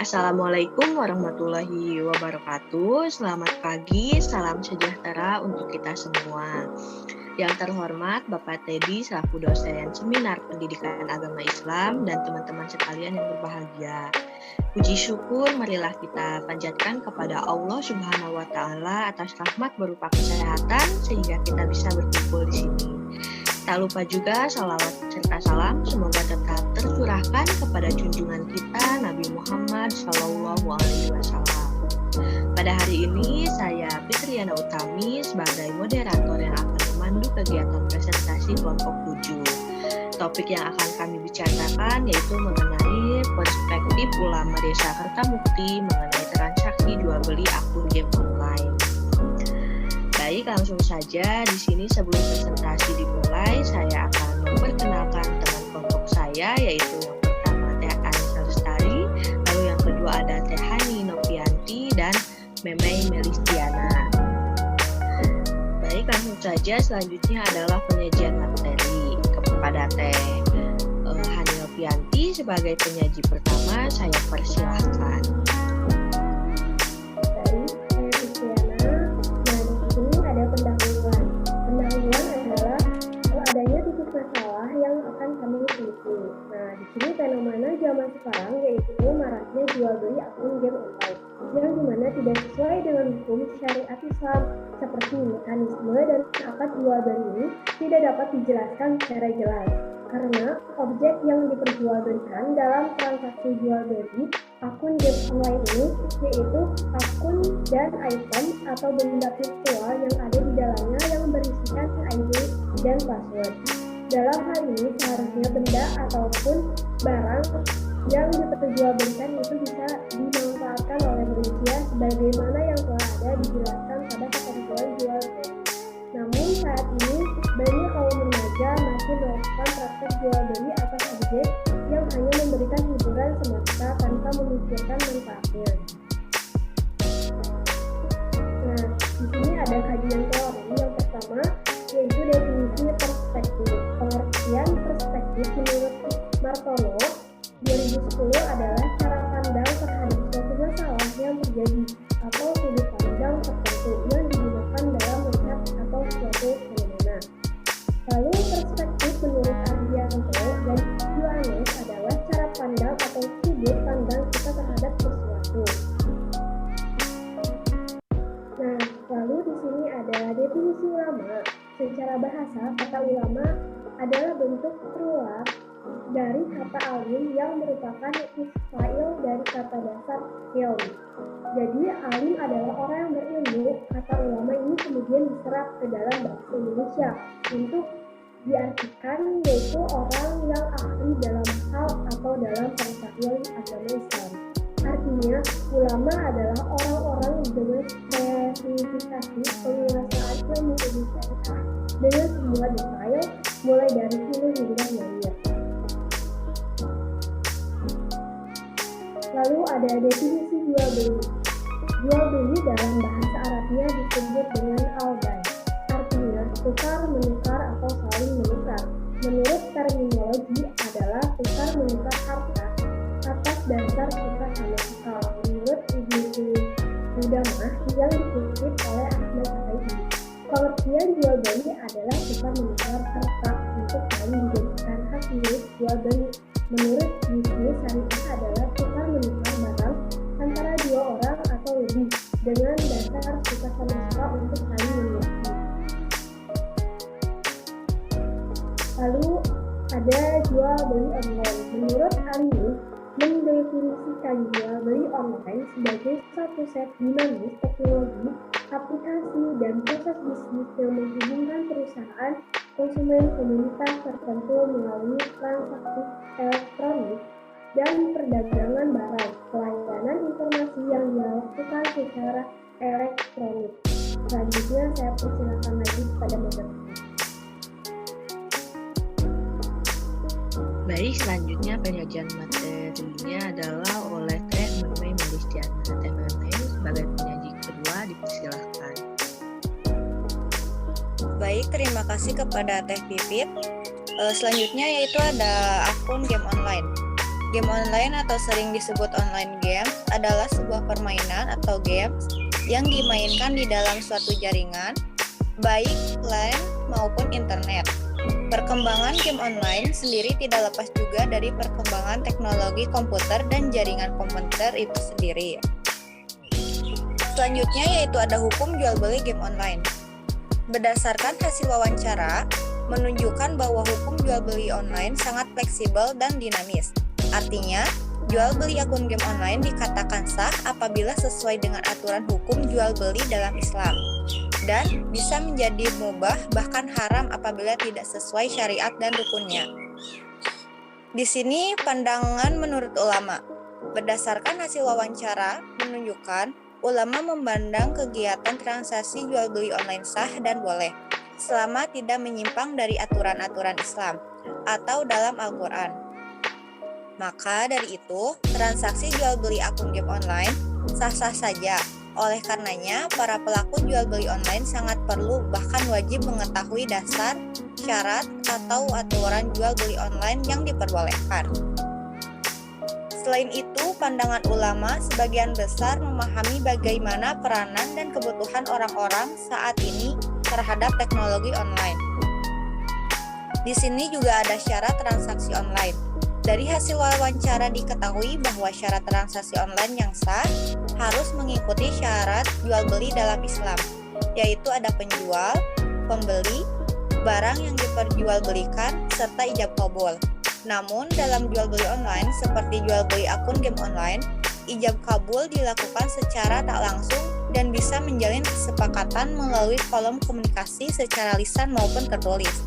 Assalamualaikum warahmatullahi wabarakatuh. Selamat pagi, salam sejahtera untuk kita semua. Yang terhormat Bapak Teddy selaku dosen Seminar Pendidikan Agama Islam dan teman-teman sekalian yang berbahagia. Puji syukur marilah kita panjatkan kepada Allah Subhanahu wa taala atas rahmat berupa kesehatan sehingga kita bisa berkumpul di sini. Tak lupa juga salawat serta salam semoga tetap tercurahkan kepada junjungan kita Nabi Muhammad SAW. Pada hari ini saya Fitriana Utami sebagai moderator yang akan memandu kegiatan presentasi kelompok 7. Topik yang akan kami bicarakan yaitu mengenai perspektif ulama Desa Kertamukti mengenai transaksi jual beli akun game online. Baik, langsung saja di sini sebelum presentasi dimulai, saya akan memperkenalkan teman kelompok saya, yaitu yang pertama Teh Anissa Lestari, lalu yang kedua ada Teh Hani Novianti dan Memei Melistiana. Baik, langsung saja selanjutnya adalah penyajian materi kepada Teh Hani Novianti sebagai penyaji pertama, saya persilahkan. Ini fenomena zaman sekarang yaitu maraknya jual beli akun game online yang dimana tidak sesuai dengan hukum syariat Islam seperti mekanisme dan akad jual beli ini tidak dapat dijelaskan secara jelas karena objek yang diperjualbelikan dalam transaksi jual beli akun game online ini yaitu akun dan item atau benda virtual yang ada di dalamnya yang berisikan ID dan password. Dalam hal ini seharusnya benda ataupun barang yang diperjualbelikan itu bisa dimanfaatkan oleh manusia sebagaimana yang telah ada dijelaskan pada ketentuan jual beli. Namun saat ini banyak kaum remaja masih melakukan praktek jual beli atas objek yang hanya memberikan hiburan semata tanpa memikirkan manfaatnya. Nah, di sini ada kajian teori yang pertama yaitu definisi perspektif. Pengertian perspektif menurut Martono 2010 adalah cara pandang terhadap suatu masalah yang terjadi atau sudut pandang tertentu yang digunakan dalam melihat atau suatu fenomena. Lalu perspektif menurut Arianto dan Johannes adalah cara pandang atau sudut pandang kita terhadap sesuatu. Nah, lalu di sini ada definisi ulama. Secara bahasa, kata ulama adalah bentuk plural dari kata alim yang merupakan ismail dari kata dasar teori. Jadi alim adalah orang yang berilmu. Kata ulama ini kemudian diserap ke dalam bahasa Indonesia untuk diartikan yaitu orang yang ahli dalam hal atau dalam pengetahuan agama Islam. Artinya, ulama adalah orang-orang dengan spesifikasi penguasaan ilmu syariah dengan semua detail, mulai dari hulu hingga hilir. Lalu ada definisi jual beli. Jual beli dalam bahasa Arabnya disebut dengan al-bay', artinya tukar menukar atau saling menukar. Menurut terminologi adalah tukar menukar harta atas dasar tukar sama tukar. Menurut Ibnu Qudamah yang dikutip oleh Ahmad Syafi'i, pengertian jual beli adalah tukar menukar harta untuk saling dijadikan hak milik jual beli. Menurut bisnis syariah adalah tukar menukar barang antara dua orang atau lebih dengan dasar tukar sama tukar untuk saling memiliki. Lalu ada jual beli online. Menurut Alimi, mendefinisikan jual beli online sebagai satu set dinamis teknologi, aplikasi, dan proses bisnis yang menghubungkan perusahaan, konsumen, komunitas tertentu melalui transaksi elektronik dan perdagangan barang, pelayanan informasi yang dilakukan secara elektronik. Selanjutnya saya persilakan lagi kepada moderator. Baik, selanjutnya penyajian materinya adalah oleh Teh Memei Melistiana. Teh Memei sebagai penyaji kedua dipersilahkan. Baik, terima kasih kepada Teh Pipit. Selanjutnya yaitu ada akun game online. Game online atau sering disebut online game adalah sebuah permainan atau games yang dimainkan di dalam suatu jaringan, baik LAN maupun internet. Perkembangan game online sendiri tidak lepas juga dari perkembangan teknologi komputer dan jaringan komputer itu sendiri. Selanjutnya yaitu ada hukum jual beli game online. Berdasarkan hasil wawancara, menunjukkan bahwa hukum jual beli online sangat fleksibel dan dinamis. Artinya, jual beli akun game online dikatakan sah apabila sesuai dengan aturan hukum jual beli dalam Islam, dan bisa menjadi mubah bahkan haram apabila tidak sesuai syariat dan rukunnya. Di sini pandangan menurut ulama. Berdasarkan hasil wawancara menunjukkan ulama memandang kegiatan transaksi jual beli online sah dan boleh, selama tidak menyimpang dari aturan-aturan Islam atau dalam Al-Quran. Maka dari itu, transaksi jual beli akun game online sah-sah saja. Oleh karenanya, para pelaku jual beli online sangat perlu bahkan wajib mengetahui dasar, syarat, atau aturan jual beli online yang diperbolehkan. Selain itu, pandangan ulama sebagian besar memahami bagaimana peranan dan kebutuhan orang-orang saat ini terhadap teknologi online. Di sini juga ada syarat transaksi online. Dari hasil wawancara diketahui bahwa syarat transaksi online yang sah harus mengikuti syarat jual beli dalam Islam, yaitu ada penjual, pembeli, barang yang diperjualbelikan, serta ijab kabul. Namun dalam jual beli online seperti jual beli akun game online, ijab kabul dilakukan secara tak langsung dan bisa menjalin kesepakatan melalui kolom komunikasi secara lisan maupun tertulis.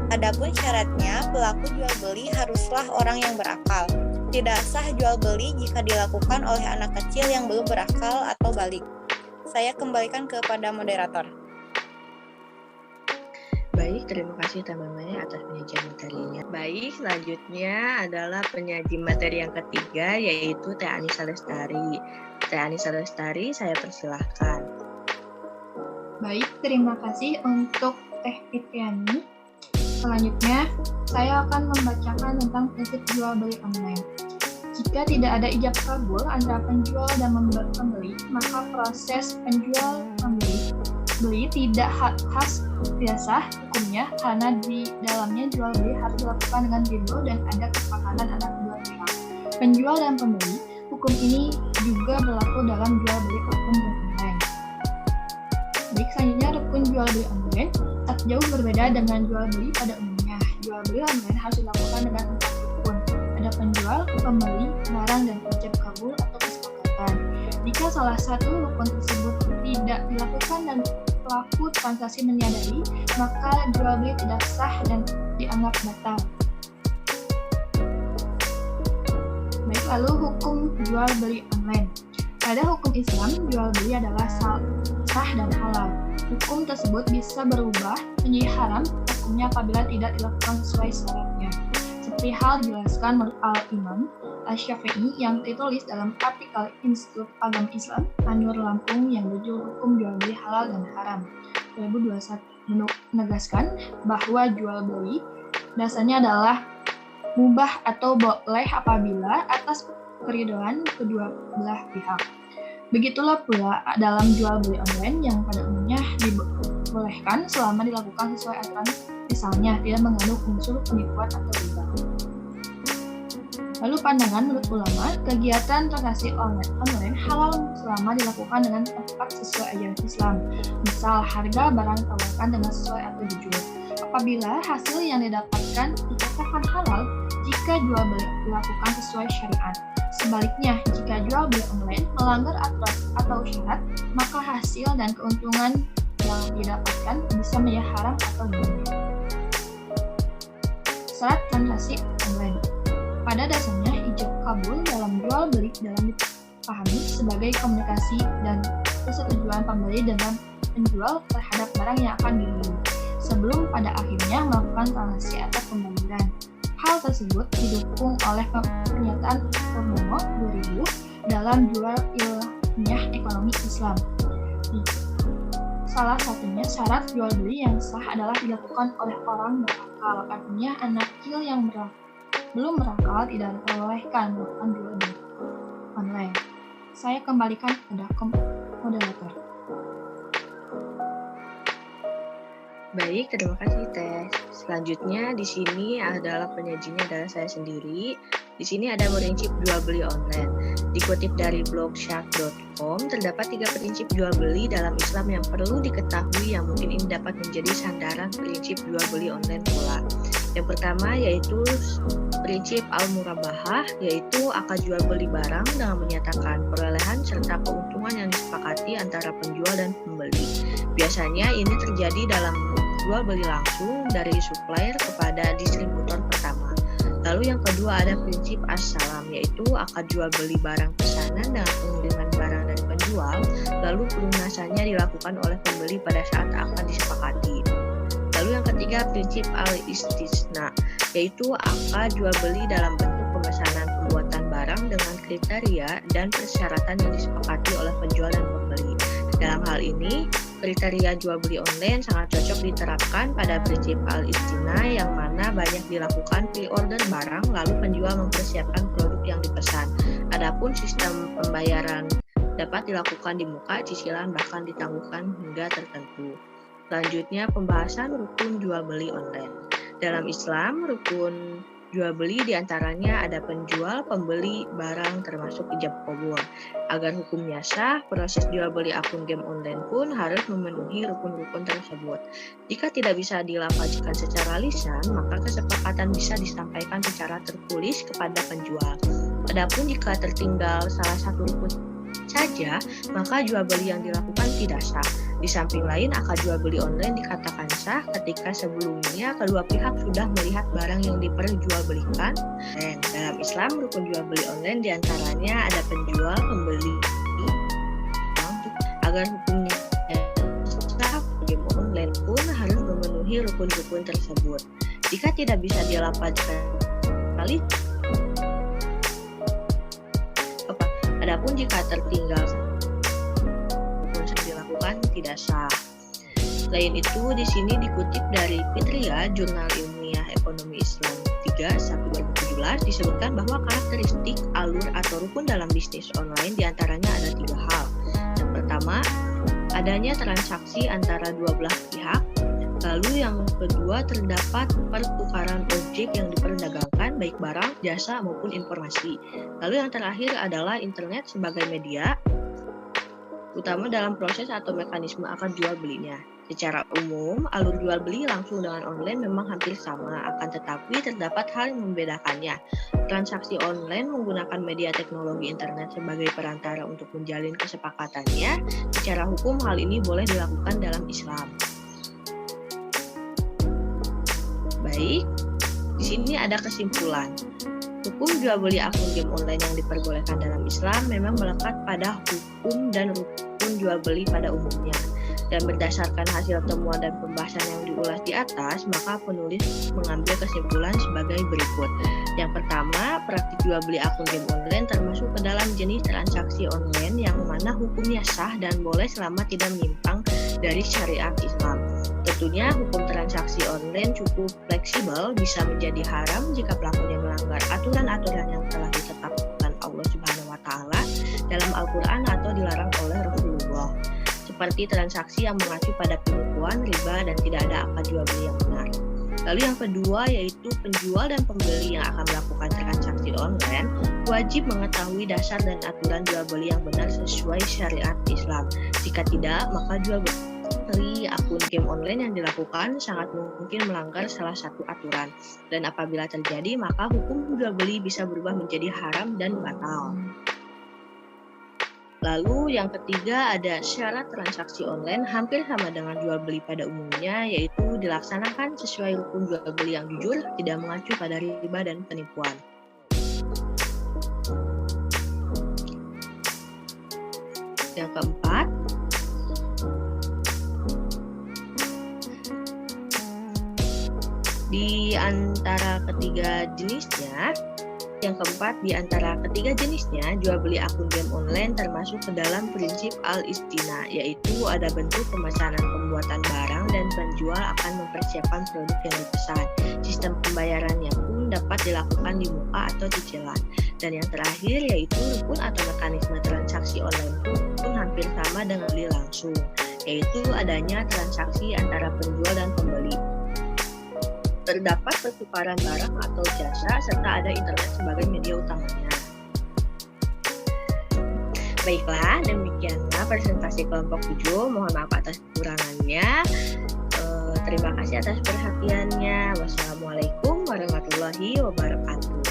Adapun syaratnya, pelaku jual beli haruslah orang yang berakal. Tidak sah jual beli jika dilakukan oleh anak kecil yang belum berakal atau balik. Saya kembalikan kepada moderator. Baik, terima kasih teman-teman atas penyajian materinya. Baik, selanjutnya adalah penyaji materi yang ketiga, yaitu Teh Anissa Lestari. Teh Anissa Lestari, saya persilahkan. Baik, terima kasih untuk Teh Fitriani. Selanjutnya, saya akan membacakan tentang prinsip jual beli online. Jika tidak ada ijab kabul antara penjual dan pembeli, maka proses penjual beli tidak sah hukumnya karena di dalamnya jual beli harus dilakukan dengan ridho dan ada kesepakatan antara kedua pihak. Penjual dan pembeli, hukum ini juga berlaku dalam jual beli akun online. Baik, selanjutnya rukun jual beli online tak jauh berbeda dengan jual beli pada umumnya. Jual beli online harus dilakukan dengan 4 rukun. Ada penjual, pembeli, barang, dan ijab kabul atau kesepakatan. Jika salah satu rukun tersebut tidak dilakukan dan pelaku transaksi menyadari, maka jual beli tidak sah dan dianggap batal. Baik, lalu hukum jual beli online. Pada hukum Islam, jual beli adalah sah dan halal. Hukum tersebut bisa berubah menjadi haram hukumnya apabila tidak dilakukan sesuai syaratnya. Seperti hal dijelaskan menurut Al-Imam Asy-Syafi'i yang tertulis dalam artikel Institut Agama Islam Anur Lampung yang berjudul Hukum Jual Beli Halal dan Haram 2021 menegaskan bahwa jual beli dasarnya adalah mubah atau boleh apabila atas keridhaan kedua belah pihak. Begitulah pula dalam jual beli online yang pada umumnya dibolehkan selama dilakukan sesuai aturan, misalnya tidak mengandung unsur penipuan atau riba. Lalu pandangan menurut ulama, kegiatan transaksi online halal selama dilakukan dengan tepat sesuai ajaran Islam. Misal harga barang ditawarkan dengan sesuai atau jujur. Apabila hasil yang didapatkan dikatakan halal jika jual beli dilakukan sesuai syariat. Sebaliknya, jika jual beli online melanggar aturan atau syarat, maka hasil dan keuntungan yang didapatkan bisa menjadi haram atau riba. Syarat transaksi online. Pada dasarnya, ijab kabul dalam jual beli dalam dipahami sebagai komunikasi dan persetujuan pembeli dengan penjual terhadap barang yang akan dibeli, sebelum pada akhirnya melakukan transaksi atau pembayaran. Hal tersebut didukung oleh pernyataan Purnomo 2000 dalam Jual Ilmiah Ekonomi Islam. Salah satunya syarat jual beli yang sah adalah dilakukan oleh orang berakal, artinya anak kecil yang Belum berakal tidak diperbolehkan melakukan jual beli online. Saya kembalikan kepada moderator. Baik, terima kasih Teh. Selanjutnya di sini adalah penyajinya adalah saya sendiri. Di sini ada prinsip jual beli online. Dikutip dari blog shark.com, terdapat 3 prinsip jual beli dalam Islam yang perlu diketahui yang mungkin ini dapat menjadi sandaran prinsip jual beli online pula. Yang pertama yaitu prinsip al-murabahah, yaitu akad jual beli barang dengan menyatakan perolehan serta keuntungan yang disepakati antara penjual dan pembeli. Biasanya ini terjadi dalam jual beli langsung dari supplier kepada distributor pertama. Lalu yang kedua ada prinsip as-salam, yaitu akad jual beli barang pesanan dengan pengiriman barang dari penjual, lalu pelunasannya dilakukan oleh pembeli pada saat akan disepakati. Lalu yang ketiga prinsip al-istisna, yaitu akad jual beli dalam bentuk pemesanan pembuatan barang dengan kriteria dan persyaratan yang disepakati oleh penjual dan pembeli. Dalam hal ini, kriteria jual beli online sangat cocok diterapkan pada prinsip al-istisna yang mana banyak dilakukan pre-order barang lalu penjual mempersiapkan produk yang dipesan. Adapun sistem pembayaran dapat dilakukan di muka, cicilan, bahkan ditangguhkan hingga tertentu. Selanjutnya pembahasan rukun jual beli online. Dalam Islam, rukun jual beli diantaranya ada penjual, pembeli, barang termasuk ijab qabul. Agar hukumnya sah, proses jual beli akun game online pun harus memenuhi rukun-rukun tersebut. Jika tidak bisa dilafazkan secara lisan, maka kesepakatan bisa disampaikan secara tertulis kepada penjual. Adapun jika tertinggal salah satu rukun saja, maka jual beli yang dilakukan tidak sah. Di samping lain, akad jual beli online dikatakan sah ketika sebelumnya kedua pihak sudah melihat barang yang diperjualbelikan. Dan dalam Islam, rukun jual beli online diantaranya ada penjual, pembeli. Agar hukumnya sah, game online pun harus memenuhi rukun-rukun tersebut. Jika tidak bisa dilafazkan kali, adapun jika tertinggal dilakukan tidak sah. Selain itu, di sini dikutip dari Fitria, Jurnal Ilmiah Ekonomi Islam 3/1/2017 disebutkan bahwa karakteristik alur atau rukun dalam bisnis online diantaranya ada 3 hal. Yang pertama, adanya transaksi antara dua belah pihak. Lalu yang kedua, terdapat pertukaran objek yang diperdagangkan, baik barang, jasa, maupun informasi. Lalu yang terakhir adalah internet sebagai media utama dalam proses atau mekanisme akad jual belinya. Secara umum, alur jual beli langsung dengan online memang hampir sama, akan tetapi terdapat hal yang membedakannya. Transaksi online menggunakan media teknologi internet sebagai perantara untuk menjalin kesepakatannya. Secara hukum, hal ini boleh dilakukan dalam Islam. Baik, di sini ada kesimpulan. Hukum jual beli akun game online yang diperbolehkan dalam Islam memang melekat pada hukum dan rukun jual beli pada umumnya. Dan berdasarkan hasil temuan dan pembahasan yang diulas di atas, maka penulis mengambil kesimpulan sebagai berikut. Yang pertama, praktik jual beli akun game online termasuk ke dalam jenis transaksi online yang mana hukumnya sah dan boleh selama tidak menyimpang dari syariat Islam. Tentunya hukum transaksi online cukup fleksibel, bisa menjadi haram jika pelakunya melanggar aturan-aturan yang telah ditetapkan Allah Subhanahu wa Ta'ala dalam Al-Quran atau dilarang oleh Rasulullah, seperti transaksi yang mengacu pada penipuan, riba, dan tidak ada akad jual beli yang benar. Lalu yang kedua yaitu penjual dan pembeli yang akan melakukan transaksi online wajib mengetahui dasar dan aturan jual beli yang benar sesuai syariat Islam. Jika tidak, maka jual beli akun game online yang dilakukan sangat mungkin melanggar salah satu aturan. Dan apabila terjadi, maka hukum jual beli bisa berubah menjadi haram dan batal. Lalu yang ketiga ada syarat transaksi online hampir sama dengan jual beli pada umumnya, yaitu dilaksanakan sesuai rukun jual beli yang jujur, tidak mengacu pada riba dan penipuan. Yang keempat, di antara ketiga jenisnya, jual beli akun game online termasuk ke dalam prinsip al-istina, yaitu ada bentuk pemesanan pembuatan barang dan penjual akan mempersiapkan produk yang dipesan. Sistem pembayarannya pun pun dapat dilakukan di muka atau cicilan. Dan yang terakhir yaitu rukun atau mekanisme transaksi online pun hampir sama dengan beli langsung, yaitu adanya transaksi antara penjual dan pembeli. Terdapat pertukaran barang atau jasa serta ada internet sebagai media utamanya. Baiklah, demikianlah presentasi kelompok 7. Mohon maaf atas kekurangannya. Terima kasih atas perhatiannya. Wassalamualaikum warahmatullahi wabarakatuh.